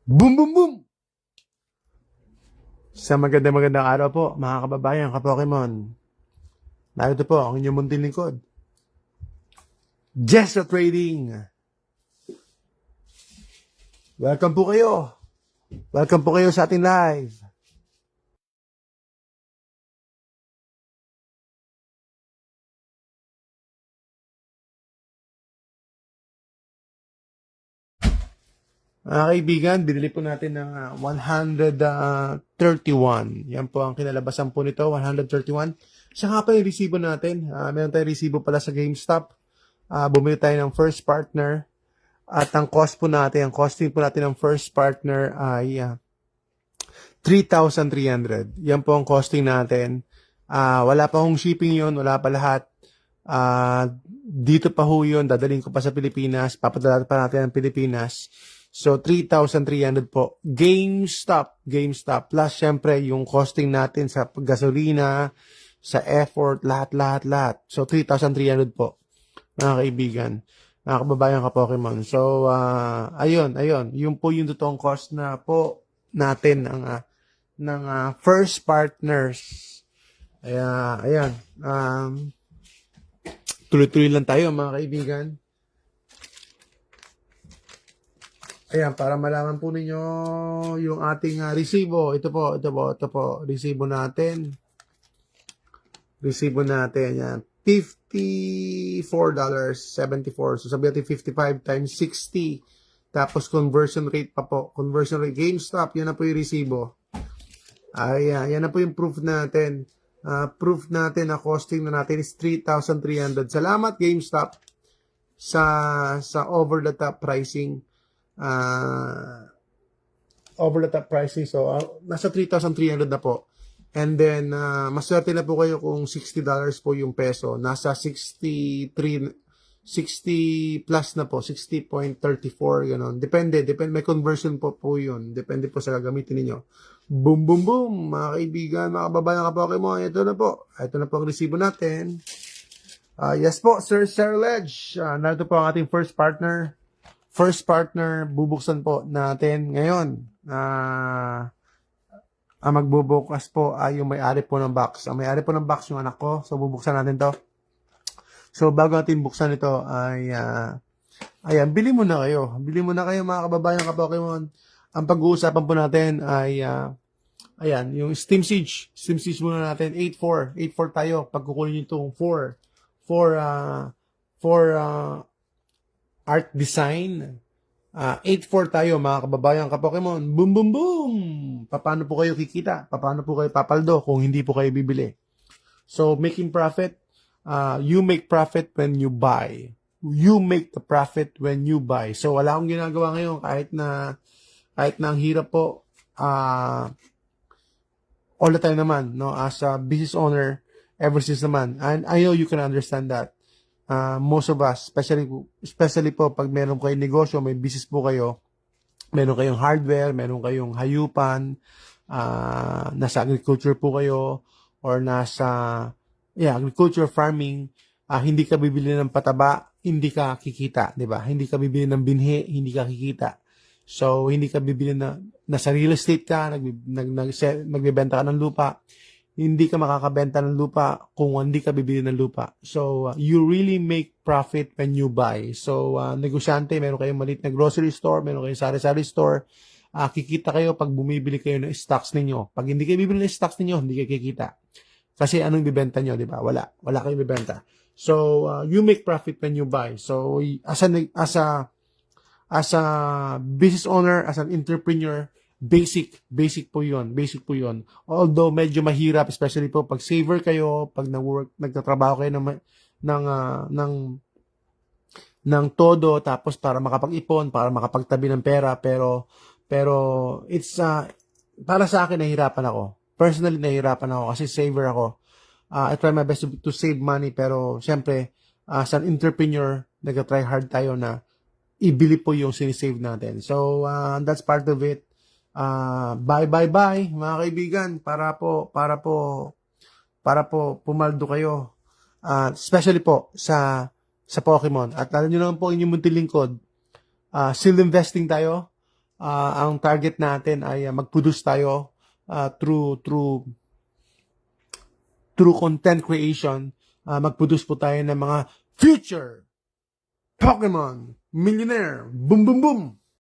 Boom, boom, boom! Sa magandang araw po, mga kababayan, ka-Pokemon. Narito po ang inyong munting lingkod. Jessa Trading! Welcome po kayo! Welcome po kayo sa ating live. Mga kaibigan, binili po natin ng 131. Yan po ang kinalabasan po nito, 131. Siya nga pa yung resibo natin. Meron tayong resibo pala sa GameStop. Bumili tayo ng first partner. At ang cost po natin, ang costing po natin ng first partner ay 3,300. Yan po ang costing natin. Wala pa hong shipping yun, wala pa lahat. Dito pa ho yun, dadalhin ko pa sa Pilipinas, papadala pa natin ng Pilipinas. So, 3,300 po. GameStop. Plus, syempre, yung costing natin sa gasolina, sa effort, lahat. So, 3,300 po, mga kaibigan, mga kababayan ka-Pokemon. So, ayun. Yung po yung totoong cost na po natin ng first partners. Ayan. Tuloy-tuloy lang tayo, mga kaibigan. Ayan, para malaman po ninyo yung ating resibo. Ito po. Resibo natin. Yan. $54.74. So, sabi natin 55 times 60. Tapos, conversion rate pa po. Conversion rate. GameStop, yan na po yung resibo. Ayan, yan na po yung proof natin. Proof natin na costing na natin is 3,300. Salamat, GameStop, sa over the top pricing. So nasa 3,300 na po. And then maswerte na po kayo kung $60 po yung peso. Nasa 60 plus na po, 60.34 gano'n. Depende, may conversion po yun. Depende po sa gagamitin niyo. Boom, mga kaibigan, mga kababayan ka-Pokemon. Ito na po ang resibo natin. Yes po, Sir Ledge. Narito po ang ating first partner, bubuksan po natin ngayon. Ang magbubukas po ay yung may-ari po ng box. Ang may-ari po ng box yung anak ko. So, bubuksan natin to. So, bago natin buksan ito ay, ayan, bili muna kayo, mga kababayan ka-Pokemon. Ang pag-uusapan po natin ay, ayan, yung Steam Siege muna natin, 8-4 tayo. Pag kukunin itong 4 art design, 8-4 tayo, mga kababayan ka-Pokemon. Boom! Paano po kayo kikita? Paano po kayo papaldo kung hindi po kayo bibili? So, making profit, you make profit when you buy. You make the profit when you buy. So, wala akong ginagawa ngayon kahit na ang hirap po, all the time naman, no, as a business owner, ever since naman. And I know you can understand that. Most of us, especially po pag meron kayong negosyo, may business po kayo, meron kayong hardware, meron kayong hayupan, nasa agriculture po kayo, or nasa agriculture, farming, hindi ka bibili ng pataba, hindi ka kikita, di ba? Hindi ka bibili ng binhi, hindi ka kikita. So, hindi ka bibili nasa real estate ka, nagbebenta ka ng lupa, hindi ka makakabenta ng lupa kung hindi ka bibili ng lupa. So, you really make profit when you buy. So, negosyante, meron kayong maliit na grocery store, meron kayong sari-sari store, kikita kayo pag bumibili kayo ng stocks ninyo. Pag hindi kayo bibili ng stocks ninyo, hindi kayo kikita. Kasi anong bibenta nyo, di ba? Wala kayong bibenta. So, you make profit when you buy. So, as a business owner, as an entrepreneur, basic po yun. Although medyo mahirap, especially po pag saver kayo, pag nagtatrabaho kayo ng todo, tapos para makapag-ipon, para makapagtabi ng pera, pero it's para sa akin, nahihirapan ako. Personally, nahihirapan ako kasi saver ako. I try my best to save money, pero syempre, as an entrepreneur, nag-try hard tayo na ibili po yung sinisave natin. So, that's part of it. Bye, mga kaibigan, para po pumaldo kayo. Especially po sa Pokemon. At alam nyo naman po, inyong munting lingkod, still investing tayo. ang target natin ay mag-produce tayo through content creation. Mag-produce po tayo ng mga future Pokemon Millionaire. Boom, boom, boom!